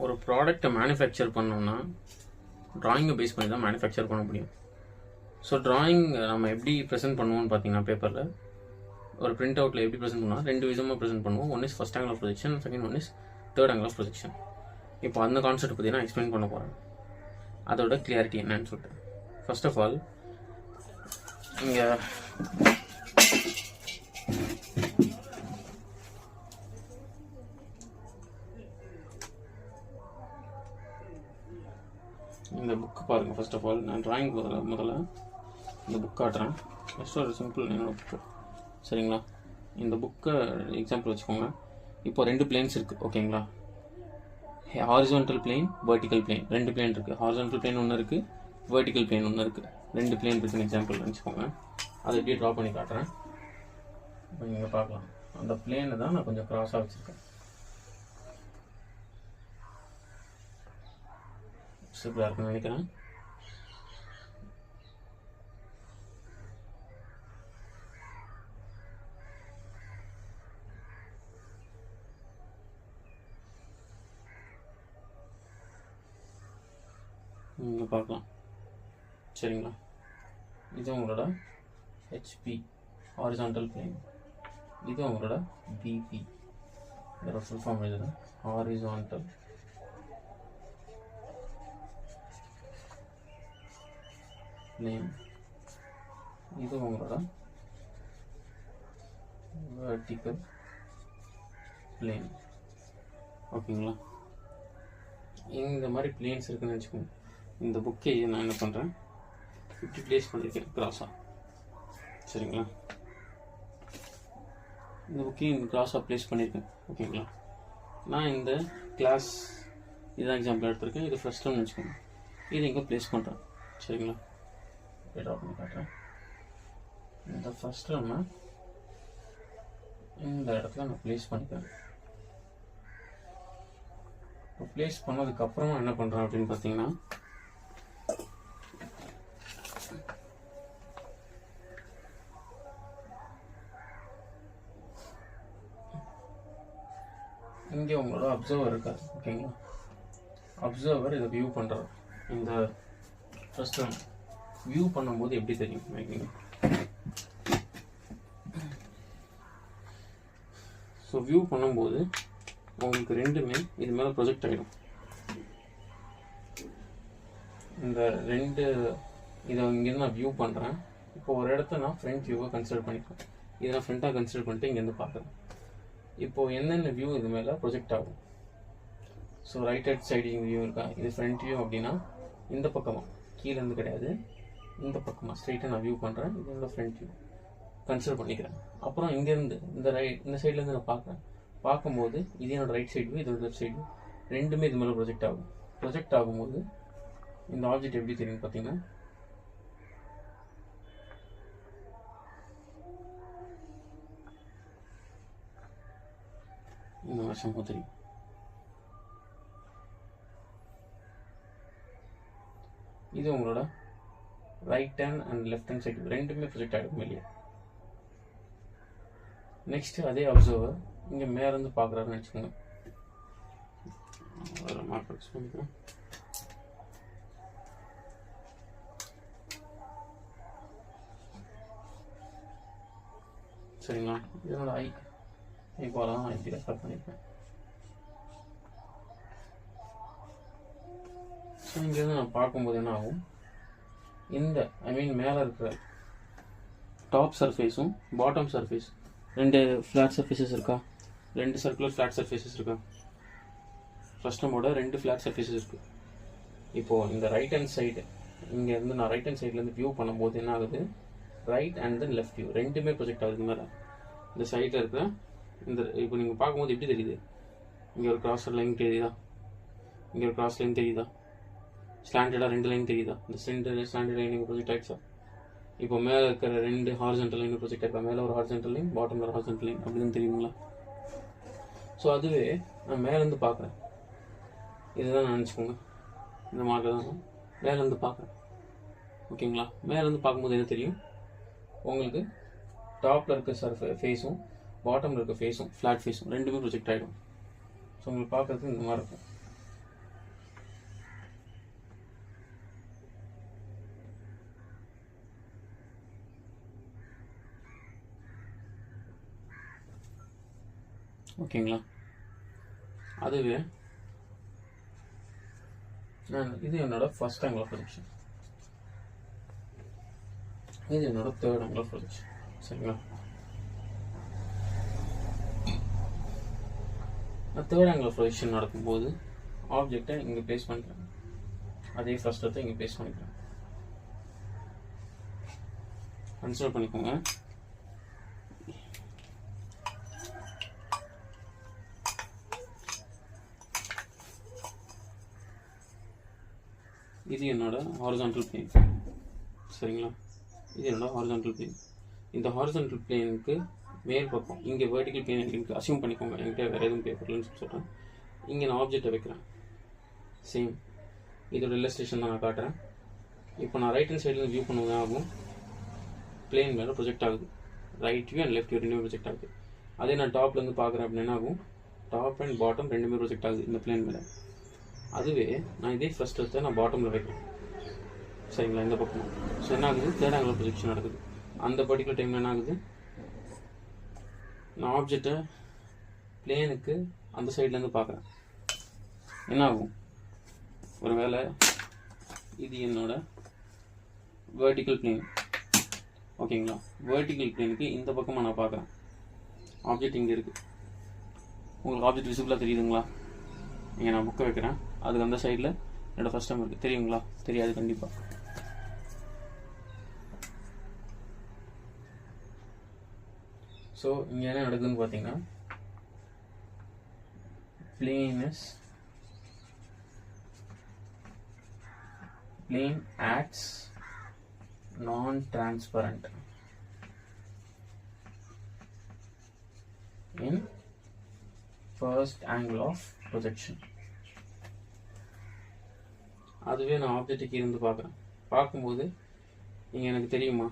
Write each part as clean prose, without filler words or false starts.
ஒரு ப்ராடக்ட்டை மேனுஃபேக்சர் பண்ணோம்னா ட்ராயிங்கை பேஸ் பண்ணி தான் மேனுஃபேக்சர் பண்ண முடியும். ஸோ ட்ராயிங் நம்ம எப்படி ப்ரெசென்ட் பண்ணுவோம்னு பார்த்தீங்கன்னா, பேப்பரில் ஒரு பிரிண்ட் அவுட்டில் எப்படி ப்ரெசென்ட் பண்ணுவோம், ரெண்டு விதமாக ப்ரெசென்ட் பண்ணுவோம். One is first angle of projection, second one is third angle of projection. இப்போ அந்த கான்செப்ட் பற்றி நான் எக்ஸ்பிளைன் பண்ண போகிறேன், அதோட கிளியாரிட்டி என்னன்னு சொல்லிட்டு. ஃபர்ஸ்ட் ஆஃப் ஆல், இங்கே இந்த புக்கு பாருங்கள். ஃபர்ஸ்ட் ஆஃப் ஆல் நான் ட்ராயிங் முதல்ல இந்த புக் காட்டுறேன். ஃபஸ்ட்டு ஒரு சிம்பிள் என்னோட புக்கு, சரிங்களா? இந்த புக்கை எக்ஸாம்பிள் வச்சுக்கோங்க. இப்போ ரெண்டு பிளேன்ஸ் இருக்குது, ஓகேங்களா? ஹாரிசான்டல் பிளேன், வெர்டிக்கல் பிளேன், ரெண்டு பிளேன் இருக்குது. ஹாரிசான்டல் பிளேன் ஒன்று இருக்குது, வெர்டிக்கல் பிளேன் ஒன்று இருக்குது. ரெண்டு பிளேன் இருக்குன்னு எக்ஸாம்பிள் வச்சுக்கோங்க. அதை எப்படி ட்ரா பண்ணி காட்டுறேன். இப்போ நீங்கள் பார்க்கலாம், அந்த பிளேனை தான் நான் கொஞ்சம் க்ராஸாக வச்சுருக்கேன். சிம்பிளாக இருக்குன்னு நினைக்கிறேன். நீங்கள் பார்க்கலாம், சரிங்களா? இது உங்களோட ஹெச்பி, ஹாரிசான்டல் பிளேன். இது உங்களோட பிபி, இதோட ஃபுல் ஃபார்ம் எழுதுறேன், ஹாரிசான்டல் பிளேன். இது உங்களோட வெர்டிக்கல் பிளேன், ஓகேங்களா? இந்த மாதிரி பிளேன்ஸ் இருக்குன்னு வச்சுக்கோங்க. இந்த புக்கை நான் என்ன பண்ணுறேன், 50 பிளேஸ் பண்ணியிருக்கேன் கிராஸாக, சரிங்களா? இந்த புக்கையும் கிராஸாக ப்ளேஸ் பண்ணியிருக்கேன், ஓகேங்களா? நான் இந்த கிளாஸ் இதான் எக்ஸாம்பிள் எடுத்திருக்கேன். இது ஃபர்ஸ்ட் டைம் வச்சுக்கோங்க. இது இங்கே ப்ளேஸ் பண்ணுறேன், சரிங்களா? ட்ரா பண்ணி காட்டுறேன். இந்த ஃபர்ஸ்ட் டைம் இந்த இடத்துல நான் ப்ளேஸ் பண்ணிக்கிறேன். இப்போ ப்ளேஸ் பண்ணதுக்கப்புறமா என்ன பண்ணுறேன் அப்படின்னு பார்த்தீங்கன்னா, இங்கே உங்களோட அப்சர்வர் இருக்காது, ஓகேங்களா? அப்சர்வர் இதை வியூ பண்ணுறாரு. இந்த ஃபர்ஸ்ட் டைம் வியூ பண்ணும்போது எப்படி தெரியும் மேக்கிங்? ஸோ வியூ பண்ணும்போது உங்களுக்கு ரெண்டுமே இது மேலே ப்ரொஜெக்ட் ஆகிடும். இந்த ரெண்டு இதை இங்கேருந்து நான் வியூ பண்ணுறேன். இப்போ ஒரு இடத்த நான் ஃப்ரண்ட் வியூவை கன்சிடர் பண்ணிக்கிறேன். இதை நான் ஃப்ரண்ட்டாக கன்சிடர் பண்ணிட்டு இங்கேருந்து பார்க்குறேன். இப்போது என்னென்ன வியூ இது மேலே ப்ரொஜெக்ட் ஆகும்? ஸோ ரைட் ஹேண்ட் சைடு இங்கே வியூ இருக்கா, இது ஃப்ரண்ட் வியூ அப்படின்னா இந்த பக்கமாக, கீழேருந்து கிடையாது, இந்த பக்கமாக ஸ்ட்ரைட்டாக நான் வியூ பண்ணுறேன். இது இந்த ஃப்ரண்ட் வியூ கன்சிடர் பண்ணிக்கிறேன். அப்புறம் இங்கேருந்து இந்த சைட்லேருந்து நான் பார்க்குறேன். பார்க்கும்போது இது என்னோட ரைட் சைடு வியூ, இதோட லெஃப்ட் சைடு வியூ, ரெண்டுமே இது மேலே ப்ரொஜெக்ட் ஆகும். ப்ரொஜெக்ட் ஆகும்போது இந்த ஆப்ஜெக்ட் எப்படி தெரியும் பார்த்தீங்கன்னா, இந்த வருஷம் தெரியும். இது உங்களோட right hand and left hand side ரெண்டுமே ப்ரொஜெக்ட் ஆகிடும் இல்லையா? நெக்ஸ்ட் அதே அப்சர்வர் இங்கே மேலேருந்து பார்க்குறாருன்னு வச்சுக்கோங்க. அதில் மார்க் ஃபிக்ஸ் பண்ணிக்கிறேன். சரிங்களா? இதனோட ஐ போல தான் நான் இப்படி ரெஃபர் பண்ணியிருப்பேன். ஸோ இங்கேருந்து நான் பார்க்கும்போது என்ன ஆகும், இந்த மேலே இருக்கிற டாப் சர்ஃபேஸும் பாட்டம் சர்ஃபேஸ் ரெண்டு ஃப்ளாட் சர்ஃபேஸஸ் இருக்கா, ரெண்டு சர்க்குலர் ஃப்ளாட் சர்ஃபேஸஸ் இருக்கா? ஃபர்ஸ்ட் நம்மோட ரெண்டு ஃப்ளாட் சர்ஃபேஸஸ் இருக்குது. இப்போது இந்த ரைட் ஹேண்ட் சைடு இங்கேருந்து நான் ரைட் ஹேண்ட் சைட்லேருந்து வியூ பண்ணும்போது என்ன ஆகுது, right and then left view ரெண்டுமே ப்ரொஜெக்ட் ஆகுது மேலே. இந்த சைடில் இருக்கிற இந்த இப்போ நீங்கள் பார்க்கும்போது எப்படி தெரியுது, இங்கே ஒரு கிராஸ் லைன் தெரியுதா, இங்கே ஒரு கிராஸ் லைன் தெரியுதா, ஸ்லாண்டடாக ரெண்டு லைன் தெரியுதா? இந்த ஸ்லாண்டட் லைன் இங்கே ப்ரொஜெக்ட் ஆகிடுச்சா? இப்போ மேலே இருக்கிற ரெண்டு ஹாரிசான்டல் லைன் ப்ரொஜெக்ட் ஆகிருக்கா, மேலே ஒரு ஹாரிசான்டல் லைன், பாட்டமில் ஒரு ஹாரிசான்டல் லைன், அப்படின்னு தெரியுங்களா? ஸோ அதுவே நான் மேலேருந்து பார்க்குறேன், இதுதான் நான் நினச்சிக்கோங்க, இந்த மார்க்கை தான் நான் மேலேருந்து பார்க்குறேன், ஓகேங்களா? மேலேருந்து பார்க்கும்போது என்ன தெரியும் உங்களுக்கு, டாப்பில் இருக்க ஃபேஸும் பாட்டமில் இருக்க ஃபேஸும் ஃப்ளாட் ஃபேஸும் ரெண்டுமே ப்ரொஜெக்ட் ஆகிடும். ஸோ உங்களுக்கு பார்க்குறதுக்கு இந்த மாதிரி இருக்கும். ஓகேங்களா? அதுவே இது என்னோட ஃபர்ஸ்ட் ஆங்கிள் ஆஃப் ப்ரொஜெக்ஷன், இது என்னோட தேர்ட் ஆங்கிள் ஆஃப் ப்ரொஜெக்ஷன். சரிங்களா? நான் தேர்ட் ஆங்கிள் ஆஃப் ப்ரொஜெக்ஷன் நடக்கும்போது ஆப்ஜெக்டை இங்கே ப்ளேஸ் பண்ணிக்கிறேன், அதே ஃபர்ஸ்ட் எடுத்து இங்கே ப்ளேஸ் பண்ணிக்கிறேன். கன்சிடர் பண்ணிக்கோங்க. இது என்னோட ஹாரிசான்டல் பிளேன். சரிங்களா? இது என்னோட ஹாரிசான்டல் பிளேன். இந்த ஹாரிசான்டல் பிளேனுக்கு மேல் பக்கம் இங்கே வெர்டிக்கல் பிளேன் எனக்கு அசியூம் பண்ணிக்கோங்க, என்கிட்ட வேறு எதுவும் பேப்பர்லன்னு சொல்கிறேன். இங்கே நான் ஆப்ஜெக்டை வைக்கிறேன். சேம் இதோட இல்லஸ்ட்ரேஷன் தான் நான் காட்டுறேன். இப்போ நான் ரைட் ஹேண்ட் சைட்லேருந்து வியூ பண்ணுவது ஆகும், பிளேன் மேலே ப்ரொஜெக்ட் ஆகுது. Right view and left view ரெண்டுமே ப்ரொஜெக்ட் ஆகுது. அதே நான் டாப்லேருந்து பார்க்குறேன் அப்படின்னா ஆகும், டாப் அண்ட் பாட்டம் ரெண்டுமே ப்ரொஜெக்ட் ஆகுது இந்த பிளேன் மேலே. அதுவே நான் இதே ஃபர்ஸ்ட் எடுத்து நான் பாட்டமில் வைக்கிறேன். சரிங்களா? இந்த பக்கம். ஸோ என்ன ஆகுது, தேர்ட் ஆங்கிள் ப்ரொஜெக்ஷன் நடக்குது. அந்த பர்டிகுலர் டைமில் என்ன ஆகுது, நான் ஆப்ஜெக்டை பிளேனுக்கு அந்த சைட்லேருந்து பார்க்குறேன். என்ன ஆகும், ஒரு வேளை இது என்னோட வெர்டிக்கல் பிளேன். ஓகேங்களா? வெர்டிக்கல் பிளேனுக்கு இந்த பக்கமாக நான் பார்க்குறேன். ஆப்ஜெக்ட் இங்கே இருக்குது. உங்களுக்கு ஆப்ஜெக்ட் விசிபிளாக தெரியுதுங்களா? இங்கே நான் புக்கை வைக்கிறேன், அதுக்கு அந்த சைடில் என்னோடய ஃபர்ஸ்ட் டைம் இருக்குது. தெரியுங்களா? தெரியாது கண்டிப்பாக. ஸோ இங்கே என்ன நடக்குதுன்னு பார்த்தீங்கன்னா, plane acts non-transparent in first angle of projection. அதுவே நான் ஆப்ஜெக்ட்டுக்கு இருந்து பார்க்கும்போது இங்கே எனக்கு தெரியுமா,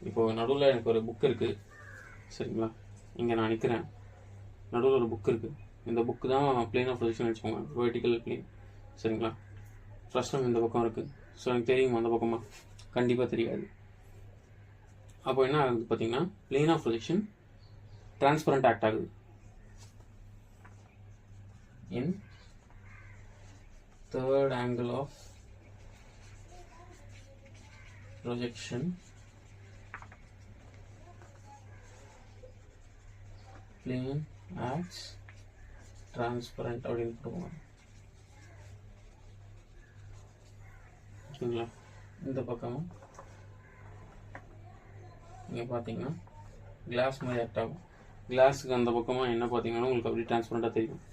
இப்போது நடுவில் எனக்கு ஒரு புக் இருக்குது. சரிங்களா? இங்கே நான் நிற்கிறேன், நடுவில் ஒரு புக் இருக்குது. இந்த புக்கு தான் பிளேன் ஆஃப் ப்ரொஜெக்ஷன் வச்சுக்கோங்க, வெர்டிக்கல் பிளேன். சரிங்களா? ஃபர்ஸ்ட் டைம் இந்த பக்கம் இருக்குது. ஸோ எனக்கு தெரியுமா அந்த பக்கமாக? கண்டிப்பாக தெரியாது. அப்போ என்ன ஆகுது பார்த்தீங்கன்னா, plane of projection transparent act ஆகுது. In third angle of projection, plane acts transparent அப்படின்னு போடுவாங்க. ஓகேங்களா? இந்த பக்கமும் நீங்கள் பார்த்தீங்கன்னா கிளாஸ் மாதிரி ஆக்ட் ஆகும். கிளாஸுக்கு அந்த பக்கமாக என்ன பார்த்தீங்கன்னா உங்களுக்கு அப்படி டிரான்ஸ்பரண்ட்டாக தெரியும்.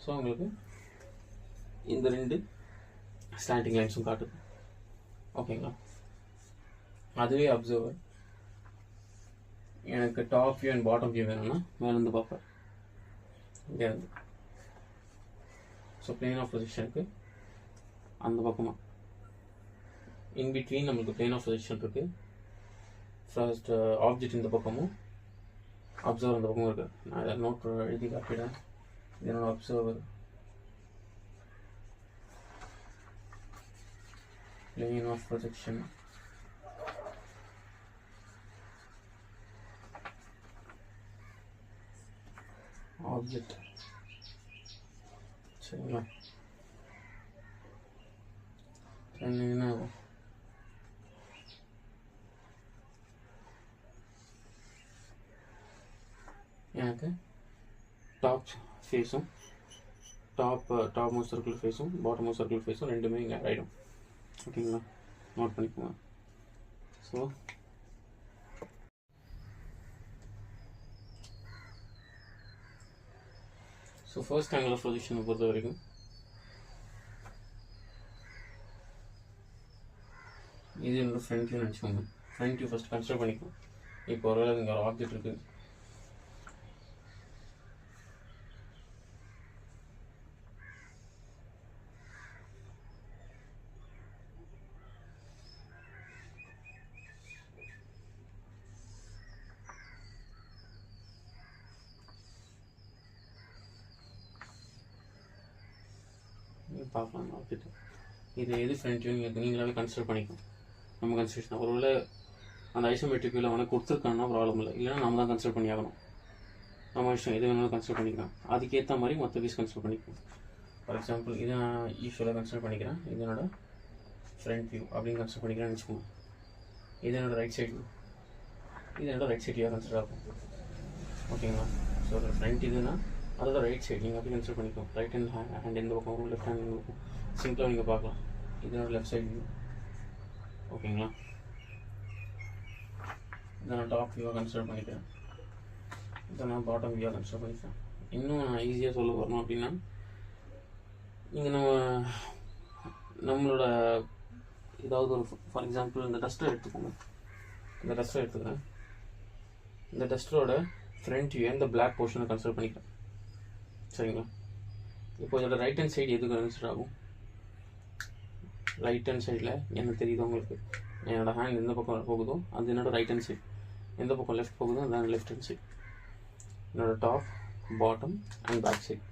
ஸோ உங்களுக்கு இந்த ரெண்டு ஸ்லாண்டிங் லைன்ஸும் காட்டுது. ஓகேங்களா? அதுவே அப்சர்வர் எனக்கு top view and bottom view வேணும்னா மேலேருந்து பார்ப்பேன், இங்கேருந்து. ஸோ பிளேன் ஆஃப் பொசிஷனுக்கு அந்த பக்கமாக இன்பிட்வீன் நம்மளுக்கு பிளேன் ஆஃப் பொசிஷன் இருக்குது. ஃபர்ஸ்ட் ஆப்ஜெக்ட் இந்த பக்கமும் அப்சர்வர் அந்த பக்கமும் இருக்குது. நான் இதை நோட் எழுதி காட்டிடுறேன். இது என்னோட observer, plane of projection, object. சரிங்களா? என்ன ஆகும், எனக்கு டாப் ஃபேஸும் டாப் மோஸ்ட் சர்க்கிள் ஃபேஸும் பாட்டம் மோஸ்ட் சர்க்கிள் ஃபேஸும் ரெண்டுமே இங்கே ஆகிடும். ஓகேங்களா? நோட் பண்ணிக்கோங்க. ஸோ ஃபர்ஸ்ட் ஆங்கிள் ஆஃப் பொசிஷனை பொறுத்த வரைக்கும் இது என்னோட ஃப்ரண்ட் வியூ நினச்சிக்கோங்க. ஃப்ரண்ட் வியூ ஃபஸ்ட் கன்சிடர் பண்ணிக்கோங்க. இப்போ ஒரு வேளை இங்கே ஒரு ஆப்ஜெக்ட் இருக்குது, பார்க்கலாம் பார்த்துட்டு இது எது ஃப்ரண்ட் வியூ நீங்களாவே கன்சிடர் பண்ணிக்கலாம். நம்ம கன்சிடர் ஒருவேளை அந்த ஐசோமெட்ரிக் வியூவில் அவனை கொடுத்துருக்கான்னா ப்ராப்ளம் இல்லை, இல்லைன்னா நம்ம தான் கன்சிடர் பண்ணி ஆகணும். நம்ம விஷயம் எது வேணாலும் கன்சிடர் பண்ணிக்கலாம். அதுக்கேற்ற மாதிரி மற்ற பீஸ் கன்சிடர் பண்ணிக்கலாம். ஃபார் எக்ஸாம்பிள் இதை நான் யூஸ்வலாக கன்சிடர் பண்ணிக்கிறேன். இது என்னோட ஃப்ரண்ட் வியூ அப்படின்னு கன்சிடர் பண்ணிக்கிறேன்னு வச்சுக்கோங்க. இது என்னோட ரைட் சைட் வியூ, இது என்னோட ரைட் சைட் வியூவாக கன்சிடர் ஆகும். ஓகேங்களா? ஸோ ஃப்ரண்ட் இதுன்னா அதோட ரைட் சைட் நீங்கள் அப்படி கன்சிடர் பண்ணிக்கலாம். ரைட் ஹேண்ட் எந்த பக்கம் வரும், லெஃப்ட் ஹேண்ட் எந்த பக்கம், சிம்பிளாக நீங்கள் பார்க்கலாம். இது என்னோட லெஃப்ட் சைட் வியூ. ஓகேங்களா? இதை நான் டாப் வியூவாக கன்சிடர் பண்ணிக்கிறேன். இதை நான் பாட்டம் வியூவாக கன்சிடர் பண்ணிக்கிறேன். இன்னும் நான் ஈஸியாக சொல்ல வரணும் அப்படின்னா, நீங்கள் நம்மளோட ஏதாவது ஒரு ஃபார் எக்ஸாம்பிள் இந்த டஸ்டர் எடுத்துக்கோங்க. இந்த டஸ்டர் எடுத்துக்கிறேன். இந்த டஸ்டரோட ஃப்ரண்ட் வியூ இந்த பிளாக் போர்ஷனை கன்சிடர் பண்ணிக்கிறேன். சரிங்களா? இப்போ இதோட ரைட் ஹேண்ட் சைடு எதுக்கு கன்சிடர் ஆகும்? ரைட் ஹேண்ட் சைடில் என்ன தெரியுது உங்களுக்கு? என்னோடய ஹேண்ட் எந்த பக்கம் போகுதோ அது என்னோட ரைட் ஹேண்ட் சைடு, எந்த பக்கம் லெஃப்ட் போகுதோ அதுதான் லெஃப்ட் ஹேண்ட் சைடு. என்னோடய top, bottom and back side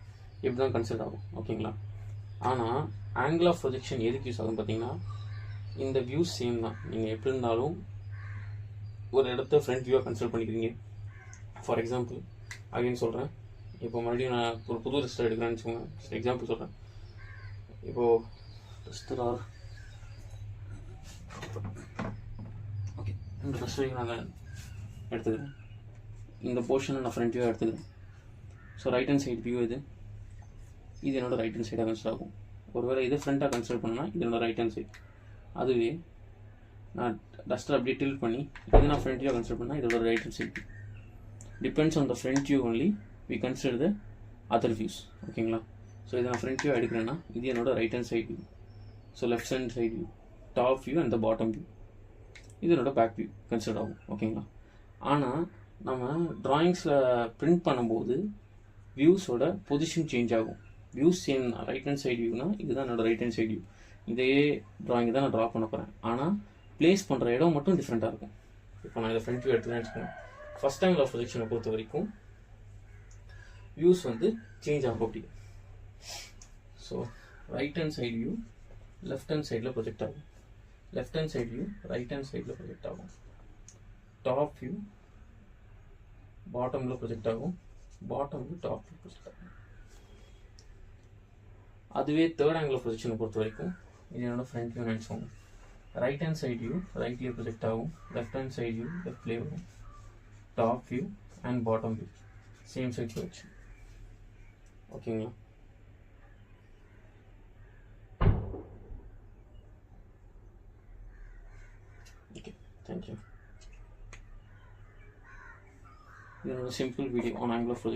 இப்படி தான் கன்சிடர் ஆகும். ஓகேங்களா? ஆனால் ஆங்கிள் ஆஃப் ப்ரொஜெக்ஷன் எதுக்கு யூஸ் ஆகும் பார்த்தீங்கன்னா, இந்த வியூஸ் சேம் தான். நீங்கள் எப்படி இருந்தாலும் ஒரு இடத்த ஃப்ரண்ட் வியூவாக கன்சிடர் பண்ணிக்கிறீங்க. ஃபார் எக்ஸாம்பிள் அகைன் சொல்கிறேன். இப்போ மறுபடியும் நான் ஒரு புது ரெஸ்டர் எடுக்கிறேன்னு வச்சுக்கோங்க. எக்ஸாம்பிள் சொல்கிறேன். இப்போது ரெஸ்டர் ஆர் ஓகே, இந்த ரெஸ்டரையும் நான் எடுத்துக்கிறேன். இந்த போர்ஷனை நான் ஃப்ரண்ட் வியூவாக எடுத்துக்கிறேன். So right hand side view இது என்னோட ரைட் ஹேண்ட் சைடாக கன்சிடர் ஆகும். ஒருவேளை இதை ஃப்ரண்ட்டாக கன்சிடர் பண்ணால் இது என்னோட ரைட் ஹேண்ட் சைடு. அதுவே நான் டஸ்டர் அப்படியே டில்ட் பண்ணி இது நான் ஃப்ரண்ட் வியூவாக கன்சிடர் பண்ணால் இதோட right hand side. Depends on the front view only we consider the other views. ஓகேங்களா? ஸோ இதை நான் ஃப்ரண்ட் வியூ எடுக்கிறேன்னா இது என்னோட right hand side view. So left hand side view, top view and the bottom view. இது என்னோட back view consider ஆகும். ஓகேங்களா? ஆனால் நம்ம ட்ராயிங்ஸில் பிரிண்ட் பண்ணும்போது வியூஸோட பொசிஷன் சேஞ்ச் ஆகும். வியூஸ் சேம் தான். ரைட் ஹேண்ட் சைடு வியூனா இதுதான் என்னோட ரைட் ஹேண்ட் சைடு வியூ. இதே ட்ராயிங் தான் நான் ட்ரா பண்ண போகிறேன். ஆனால் பிளேஸ் பண்ணுற இடம் மட்டும் டிஃப்ரெண்ட்டாக இருக்கும். இப்போ நான் இதை ஃப்ரண்ட் வியூ எடுத்துக்கிறேன்னு வச்சுக்கோங்க. ஃபஸ்ட் ஆங்கிள் ஆஃப் ப்ரொஜெக்ஷனை பொறுத்த வரைக்கும் வியூஸ் வந்து சேஞ்ச் ஆகும். அப்படி so right hand side view left hand சைடில் ப்ரொஜெக்ட் ஆகும். Left hand side view right hand சைடில் ப்ரொஜெக்ட் ஆகும். டாப் வியூ பாட்டமில் ப்ரொஜெக்ட் ஆகும். Bottom view top view project ஆகும். அதுவே தேர்ட் ஆங்கிள் ஆஃப் ப்ரொஜெக்ஷனை பொறுத்த வரைக்கும் இது என்னோட ஃப்ரண்ட் வியூ நினச்சோங்க. ரைட் ஹேண்ட் சைடு வியூ ரைட்லேயே ப்ரொஜெக்ட் ஆகும். லெஃப்ட் ஹேண்ட் சைடு வியூ லெஃப்ட்லேயே வரும். Top view and bottom view same side projection. ஓகேங்களா? Okay, thank you. இது ஒரு simple video on angle of projection.